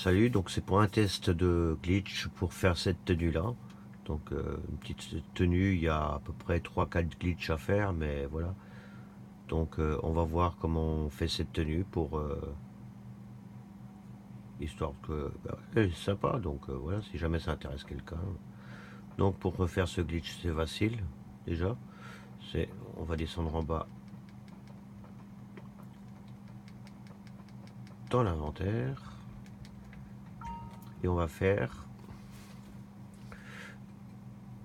Salut, donc c'est pour un test de glitch pour faire cette tenue là. Donc une petite tenue, il y a à peu près 3-4 glitches à faire, mais voilà. Donc on va voir comment on fait cette tenue pour histoire que elle est sympa. Donc voilà, si jamais ça intéresse quelqu'un. Donc pour refaire ce glitch, c'est facile déjà. C'est on va descendre en bas dans l'inventaire et on va faire.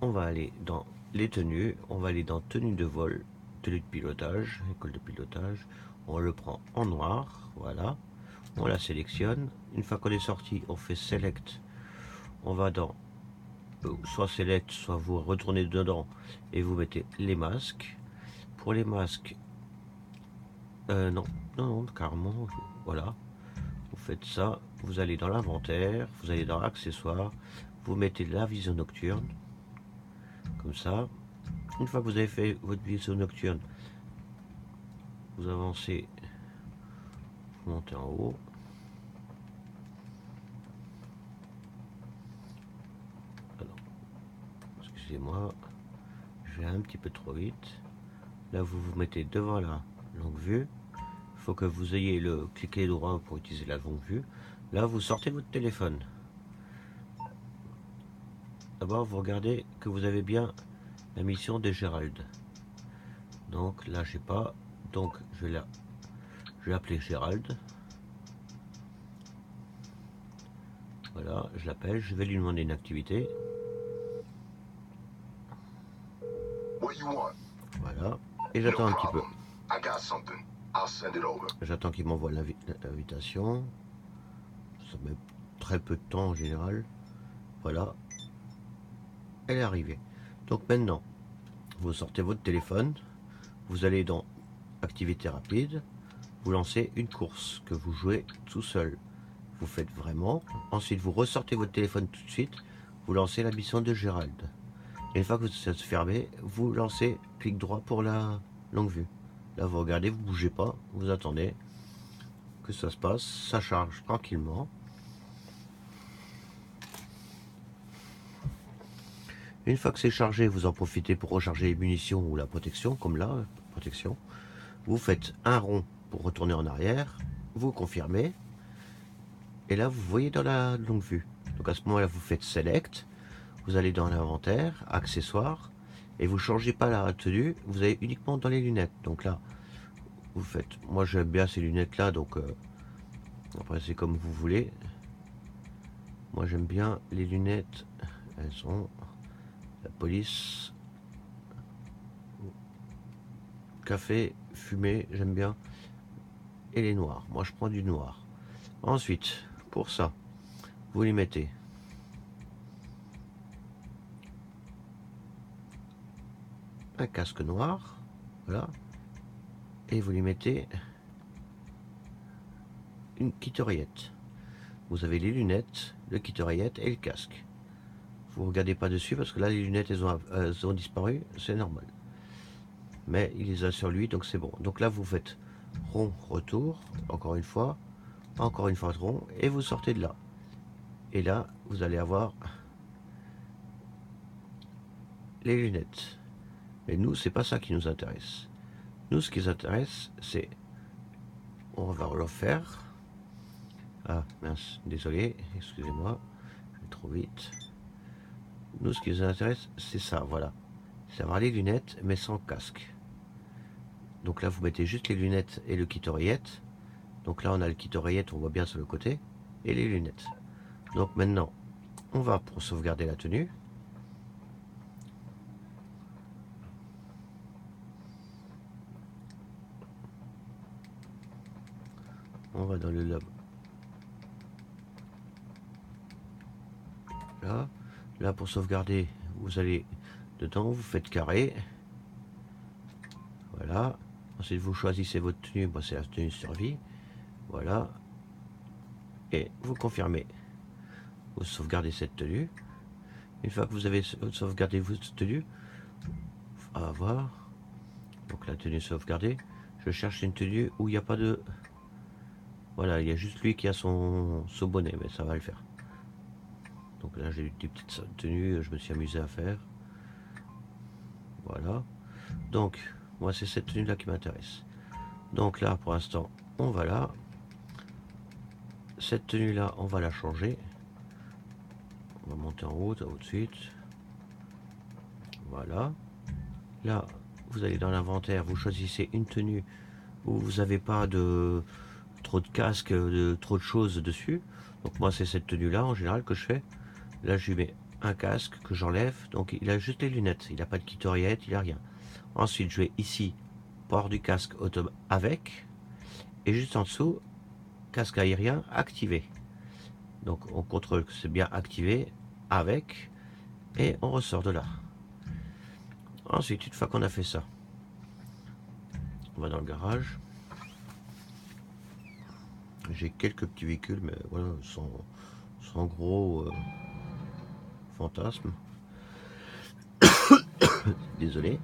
On va aller dans les tenues, on va aller dans tenue de vol, tenue de pilotage, école de pilotage. On le prend en noir, voilà. On la sélectionne. Une fois qu'on est sorti, on fait select. On va dans soit select, soit vous retournez dedans et vous mettez les masques. Pour les masques, non, non, carrément, voilà. Vous faites ça, vous allez dans l'inventaire, vous allez dans accessoires, vous mettez la vision nocturne, comme ça. Une fois que vous avez fait votre vision nocturne, vous avancez, vous montez en haut. Alors, excusez-moi, je vais un petit peu trop vite. Là, vous vous mettez devant la longue vue. Il faut que vous ayez le cliquet droit pour utiliser la longue vue. Là, vous sortez votre téléphone. D'abord, vous regardez que vous avez bien la mission de Gérald. Donc là, je sais pas. Donc, je vais appeler Gérald. Voilà, je l'appelle. Je vais lui demander une activité. Voilà. Et j'attends un petit peu. J'attends qu'il m'envoie l'invitation. Ça met très peu de temps en général. Voilà. Elle est arrivée. Donc maintenant, vous sortez votre téléphone. Vous allez dans activité rapide. Vous lancez une course que vous jouez tout seul. Vous faites vraiment. Ensuite, vous ressortez votre téléphone tout de suite. Vous lancez la mission de Gérald. Et une fois que ça se fermé, vous lancez clic droit pour la longue vue. Là, vous regardez, vous bougez pas. Vous attendez que ça se passe. Ça charge tranquillement. Une fois que c'est chargé, vous en profitez pour recharger les munitions ou la protection, comme là, protection. Vous faites un rond pour retourner en arrière. Vous confirmez. Et là, vous voyez dans la longue vue. Donc à ce moment-là, vous faites Select. Vous allez dans l'inventaire, accessoires. Et vous changez pas la tenue. Vous allez uniquement dans les lunettes. Donc là, vous faites... Moi, j'aime bien ces lunettes-là. Donc après, c'est comme vous voulez. Moi, j'aime bien les lunettes. Elles sont... La police... Café, fumée, j'aime bien. Et les noirs. Moi, je prends du noir. Ensuite, pour ça, vous les mettez un casque noir, voilà, et vous lui mettez une kit oreillette. Vous avez les lunettes, le kit oreillette et le casque. Vous regardez pas dessus parce que là les lunettes elles ont disparu, c'est normal. Mais il les a sur lui, donc c'est bon. Donc là vous faites rond, retour, encore une fois rond, et vous sortez de là. Et là vous allez avoir les lunettes. Mais nous, c'est pas ça qui nous intéresse. Nous, ce qui nous intéresse, c'est... On va le faire. Ah, mince, désolé, excusez-moi, je vais trop vite. Nous, ce qui nous intéresse, c'est ça, voilà. C'est avoir les lunettes, mais sans casque. Donc là, vous mettez juste les lunettes et le kit oreillette. Donc là, on a le kit oreillette, on voit bien sur le côté, et les lunettes. Donc maintenant, on va pour sauvegarder la tenue. On va dans le lab. Là, là pour sauvegarder, vous allez dedans, vous faites carré. Voilà. Ensuite, vous choisissez votre tenue. Moi, c'est la tenue survie. Voilà. Et vous confirmez. Vous sauvegardez cette tenue. Une fois que vous avez sauvegardé votre tenue, à voir. Donc la tenue sauvegardée. Je cherche une tenue où il n'y a pas de... Voilà, il y a juste lui qui a son bonnet, mais ça va le faire. Donc là, j'ai des petites tenues, je me suis amusé à faire. Voilà. Donc, moi, c'est cette tenue-là qui m'intéresse. Donc là, pour l'instant, on va là. Cette tenue-là, on va la changer. On va monter en haut, tout de suite. Voilà. Là, vous allez dans l'inventaire, vous choisissez une tenue où vous n'avez pas de trop de casques, de trop de choses dessus. Donc moi, c'est cette tenue-là, en général, que je fais. Là, je lui mets un casque que j'enlève. Donc, il a juste les lunettes. Il n'a pas de kit oreillette, il n'a rien. Ensuite, je vais ici, port du casque avec. Et juste en dessous, casque aérien activé. Donc, on contrôle que c'est bien activé avec. Et on ressort de là. Ensuite, une fois qu'on a fait ça, on va dans le garage. J'ai quelques petits véhicules, mais voilà, sans gros fantasmes. Désolé.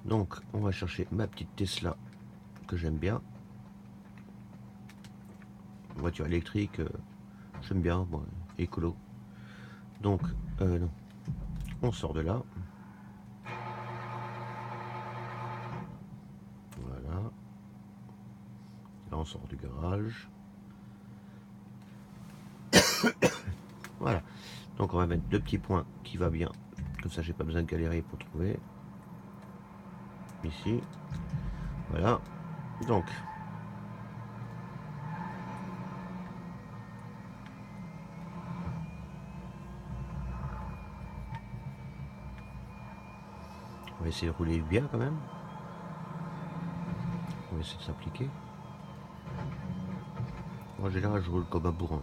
Donc, on va chercher ma petite Tesla que j'aime bien. Voiture électrique, j'aime bien, bon, écolo. Donc, non. On sort de là. Voilà. Là, on sort du garage. Voilà. Donc, on va mettre deux petits points qui va bien. Comme ça, j'ai pas besoin de galérer pour trouver. Ici. Voilà. Donc, on va essayer de rouler bien quand même. On va essayer de s'appliquer. En général, je roule comme un bourrin.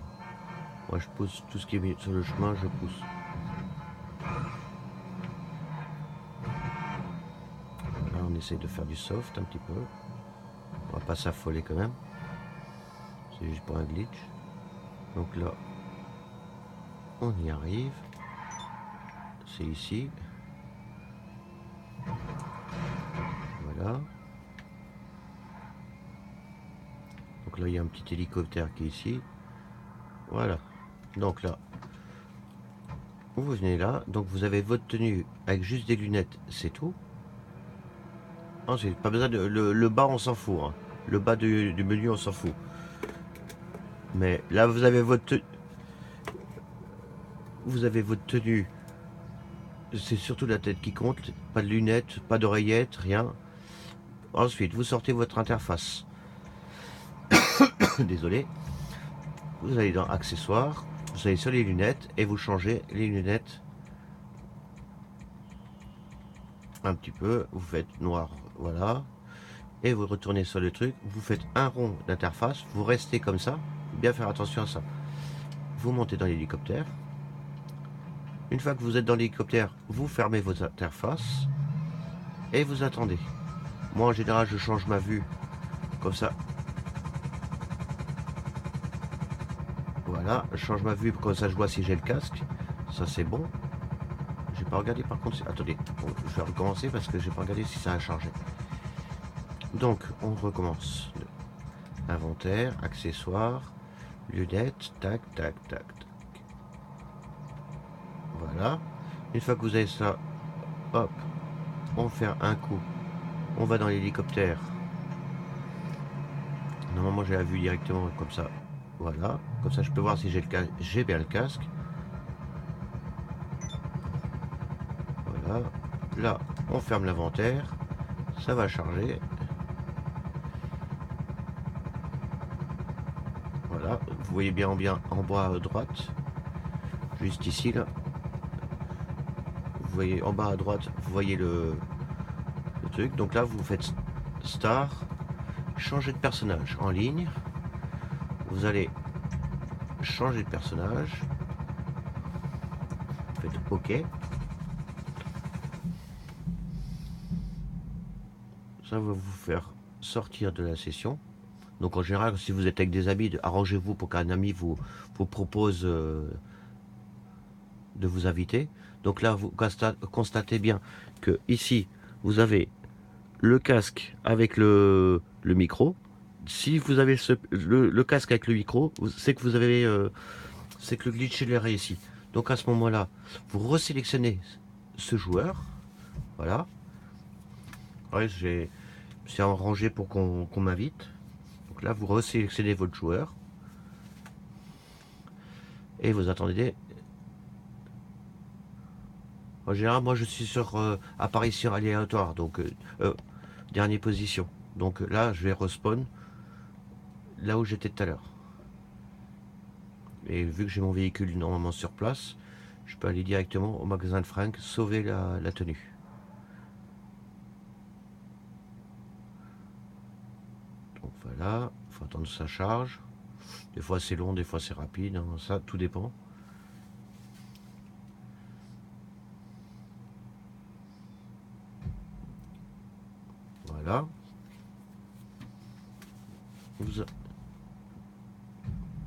Moi, je pousse tout ce qui est mis sur le chemin, je pousse. Là, on essaye de faire du soft un petit peu. On va pas s'affoler quand même. C'est juste pour un glitch. Donc là, on y arrive. C'est ici. Voilà. Donc là, il y a un petit hélicoptère qui est ici. Voilà. Donc là, vous venez là. Donc vous avez votre tenue avec juste des lunettes, c'est tout. Ensuite, pas besoin de... Le bas, on s'en fout. Hein. Le bas du menu, on s'en fout. Mais là, vous avez votre... Vous avez votre tenue. C'est surtout la tête qui compte. Pas de lunettes, pas d'oreillettes, rien. Ensuite, vous sortez votre interface. Désolé. Vous allez dans accessoires. Vous allez sur les lunettes et vous changez les lunettes un petit peu. Vous faites noir, voilà. Et vous retournez sur le truc. Vous faites un rond d'interface. Vous restez comme ça. Bien faire attention à ça. Vous montez dans l'hélicoptère. Une fois que vous êtes dans l'hélicoptère, vous fermez vos interfaces et vous attendez. Moi, en général, je change ma vue comme ça. Voilà, je change ma vue comme ça, je vois si j'ai le casque. Ça, c'est bon. J'ai pas regardé par contre. Attendez, je vais recommencer parce que j'ai pas regardé si ça a chargé. Donc, on recommence. Inventaire, accessoires, lunettes, tac, tac, tac, tac. Voilà. Une fois que vous avez ça, hop, on fait un coup. On va dans l'hélicoptère. Normalement, j'ai la vue directement comme ça. Voilà. Comme ça, je peux voir si j'ai bien le casque. Voilà. Là, on ferme l'inventaire. Ça va charger. Voilà. Vous voyez bien en bas à droite. Juste ici, là. Vous voyez en bas à droite, vous voyez le truc. Donc là, vous faites Star. Changer de personnage en ligne. Vous allez changer de personnage. Faites OK. Ça va vous faire sortir de la session. Donc en général, si vous êtes avec des amis, arrangez-vous pour qu'un ami vous propose de vous inviter. Donc là, vous constatez bien que ici, vous avez le casque avec le micro. si vous avez le casque avec le micro, c'est que vous avez, c'est que le glitch est réussi. Donc à ce moment-là, vous resélectionnez ce joueur. Voilà. Ouais, c'est arrangé pour qu'on m'invite. Donc là, vous resélectionnez votre joueur. Et vous attendez. En général, moi je suis sur apparition aléatoire. Donc dernière position. Donc là, je vais respawn là où j'étais tout à l'heure. Et vu que j'ai mon véhicule normalement sur place, je peux aller directement au magasin de fringues, sauver la tenue. Donc voilà, il faut attendre que ça charge. Des fois c'est long, des fois c'est rapide, hein, ça tout dépend. Voilà.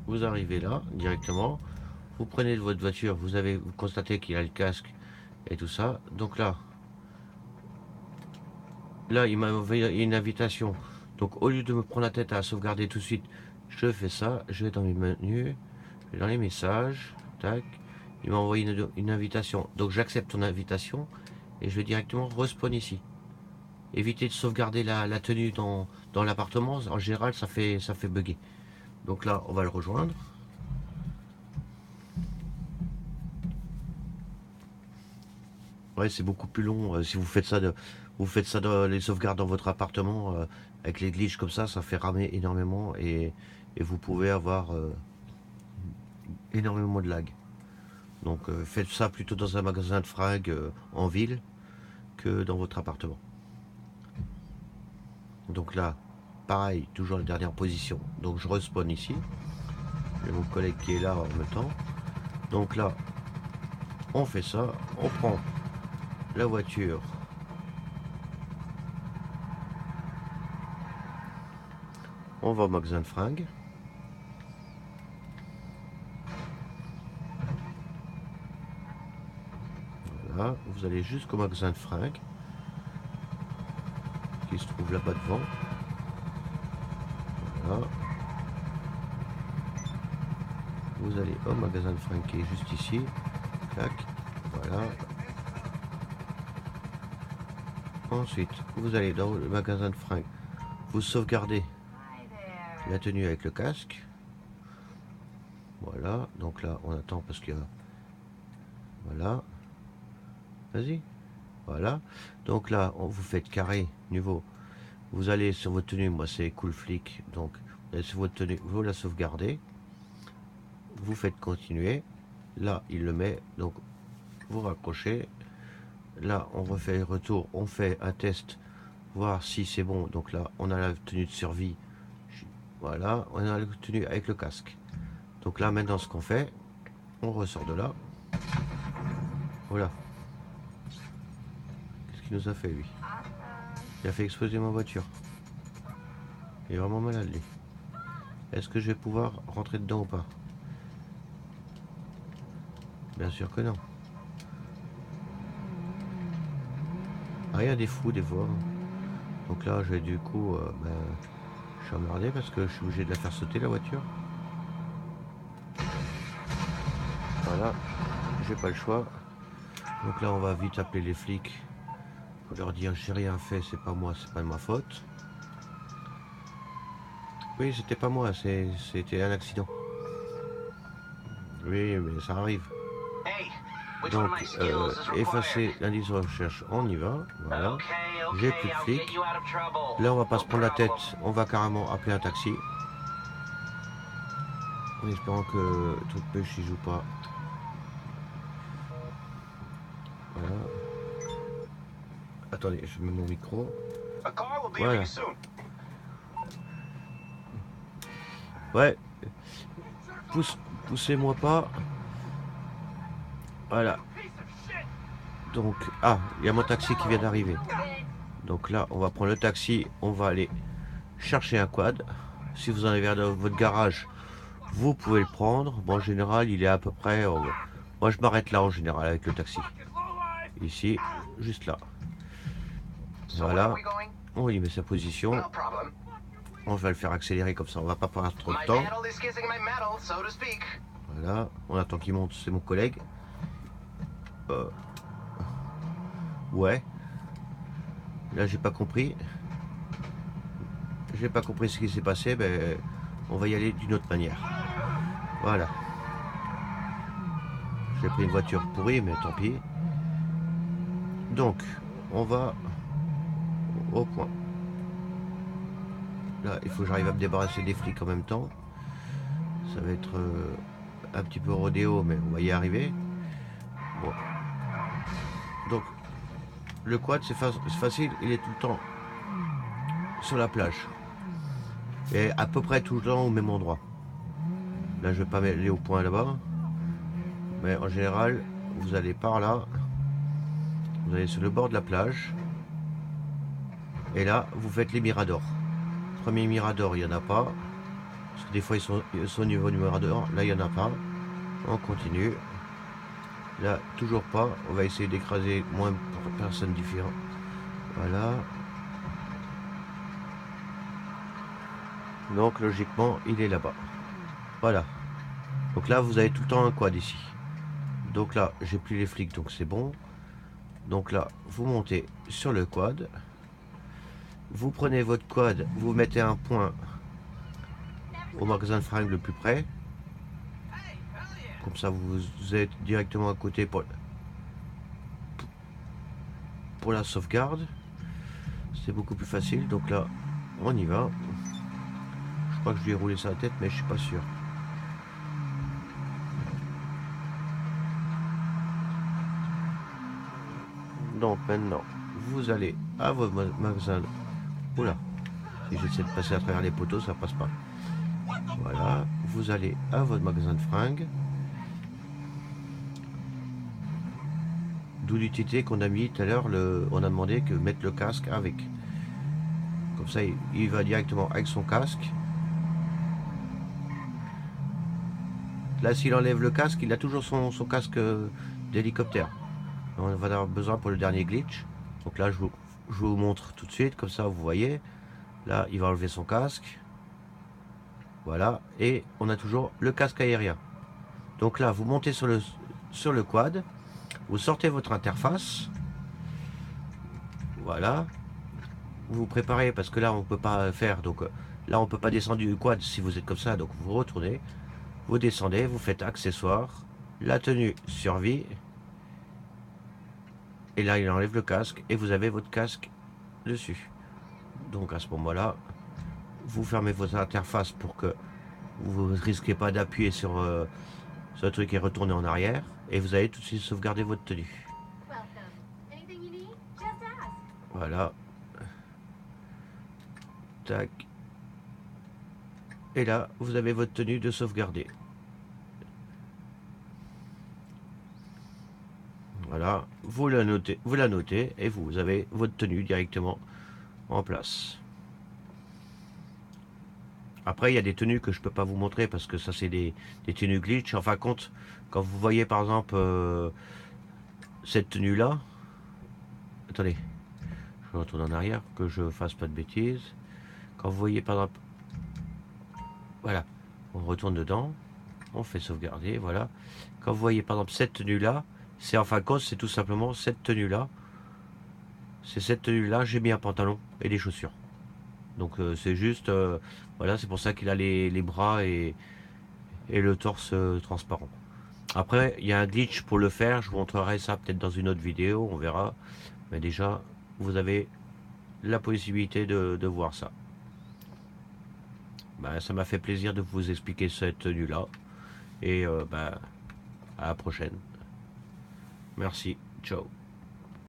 Vous arrivez là directement. Vous prenez de votre voiture, vous constatez qu'il a le casque et tout ça. Donc là, il m'a envoyé une invitation. Donc au lieu de me prendre la tête à sauvegarder tout de suite, je fais ça. Je vais dans mes menus, je vais dans les messages. Tac. Il m'a envoyé une invitation. Donc j'accepte ton invitation et je vais directement respawn ici. Évitez de sauvegarder la tenue dans l'appartement. En général, ça fait bugger. Donc là, on va le rejoindre. Ouais, c'est beaucoup plus long. Si vous faites ça dans les sauvegardes dans votre appartement, avec les glitches comme ça fait ramer énormément et vous pouvez avoir énormément de lag. Donc faites ça plutôt dans un magasin de fringues en ville que dans votre appartement. Donc là, pareil, toujours la dernière position. Donc je respawn ici. J'ai mon collègue qui est là en même temps. Donc là, on fait ça, on prend la voiture. On va au magasin de fringues. Voilà, vous allez jusqu'au magasin de fringues qui se trouve là-bas devant. Voilà. Vous allez au magasin de fringues qui est juste ici. Clac. Voilà. Ensuite, vous allez dans le magasin de fringues. Vous sauvegardez la tenue avec le casque. Voilà. Donc là, on attend parce que... Voilà. Vas-y. Voilà. Donc là, vous faites carré, nouveau. Vous allez sur votre tenue. Moi, c'est Cool Flick. Donc, vous allez sur votre tenue. Vous la sauvegardez. Vous faites continuer. Là, il le met. Donc, vous raccrochez. Là, on refait le retour. On fait un test. Voir si c'est bon. Donc là, on a la tenue de survie. Voilà. On a la tenue avec le casque. Donc là, maintenant, ce qu'on fait, on ressort de là. Voilà. Qu'est-ce qu'il nous a fait, lui? Il a fait exploser ma voiture. Il est vraiment malade, lui. Est-ce que je vais pouvoir rentrer dedans ou pas? Bien sûr que non. Rien des fous des fois. Donc là, je vais du coup... je suis emmerdé parce que je suis obligé de la faire sauter, la voiture. Voilà. J'ai pas le choix. Donc là, on va vite appeler les flics. Pour leur dire, j'ai rien fait, c'est pas moi, c'est pas de ma faute. Oui, c'était pas moi, c'était un accident. Oui, mais ça arrive. Donc, effacer l'indice de recherche, on y va. Voilà. J'ai plus de flics. Là, on va pas se prendre la tête, on va carrément appeler un taxi. En espérant que le truc pêche il joue pas. Voilà. Attendez, je mets mon micro. Voilà. Ouais. Poussez-moi pas. Voilà. Donc, il y a mon taxi qui vient d'arriver. Donc là, on va prendre le taxi. On va aller chercher un quad. Si vous en avez un dans votre garage, vous pouvez le prendre. Bon, en général, il est à peu près... moi, je m'arrête là en général avec le taxi. Ici, juste là. Voilà. On y met sa position. On va le faire accélérer comme ça, on va pas perdre trop de temps. Voilà, on attend qu'il monte, c'est mon collègue. Ouais. Là j'ai pas compris. J'ai pas compris ce qui s'est passé, mais on va y aller d'une autre manière. Voilà. J'ai pris une voiture pourrie, mais tant pis. Donc, on va au point. Là, il faut que j'arrive à me débarrasser des flics en même temps. Ça va être un petit peu rodéo, mais on va y arriver. Bon. Donc, le quad, c'est facile, il est tout le temps sur la plage. Et à peu près tout le temps au même endroit. Là, je vais pas aller au point là-bas. Mais en général, vous allez par là. Vous allez sur le bord de la plage. Et là, vous faites les miradors. Premier mirador, il n'y en a pas. Parce que des fois, ils sont au niveau du mirador. Là, il n'y en a pas. On continue. Là, toujours pas. On va essayer d'écraser moins de personnes différentes. Voilà. Donc, logiquement, il est là-bas. Voilà. Donc là, vous avez tout le temps un quad ici. Donc là, j'ai plus les flics, donc c'est bon. Donc là, vous montez sur le quad. Vous prenez votre quad, vous mettez un point au magasin de fringues le plus près. Comme ça, vous êtes directement à côté pour la sauvegarde. C'est beaucoup plus facile. Donc là, on y va. Je crois que je lui ai roulé sur la tête, mais je suis pas sûr. Donc maintenant, vous allez à votre magasin. Oula, si j'essaie de passer à travers les poteaux, ça passe pas. Voilà, vous allez à votre magasin de fringues. D'où l'utilité qu'on a mis tout à l'heure, on a demandé que mettre le casque avec. Comme ça, il va directement avec son casque. Là, s'il enlève le casque, il a toujours son casque d'hélicoptère. On va avoir besoin pour le dernier glitch. Donc là, je vous montre tout de suite, comme ça, vous voyez. Là, il va enlever son casque. Voilà. Et on a toujours le casque aérien. Donc là, vous montez sur le quad. Vous sortez votre interface. Voilà. Vous vous préparez parce que là, on ne peut pas faire. Donc là, on ne peut pas descendre du quad si vous êtes comme ça. Donc vous retournez. Vous descendez. Vous faites accessoires. La tenue survie. Et là, il enlève le casque. Et vous avez votre casque dessus. Donc à ce moment-là, vous fermez votre interface pour que vous ne risquez pas d'appuyer sur ce truc et retourner en arrière. Et vous allez tout de suite sauvegarder votre tenue. Voilà. Tac. Et là, vous avez votre tenue de sauvegarder. Voilà. Vous la notez et vous avez votre tenue directement en place. Après, il y a des tenues que je peux pas vous montrer parce que ça, c'est des tenues glitch. En fin de compte, quand vous voyez par exemple cette tenue-là, attendez, je retourne en arrière que je fasse pas de bêtises. Quand vous voyez par exemple, voilà, on retourne dedans, on fait sauvegarder, voilà. Quand vous voyez par exemple cette tenue-là, c'est en fin de compte, c'est tout simplement cette tenue-là. C'est cette tenue-là, j'ai mis un pantalon et des chaussures. Donc c'est juste, voilà, c'est pour ça qu'il a les bras et le torse transparent. Après, il y a un glitch pour le faire, je vous montrerai ça peut-être dans une autre vidéo, on verra. Mais déjà, vous avez la possibilité de voir ça. Ben, ça m'a fait plaisir de vous expliquer cette tenue-là. Et à la prochaine. Merci, ciao.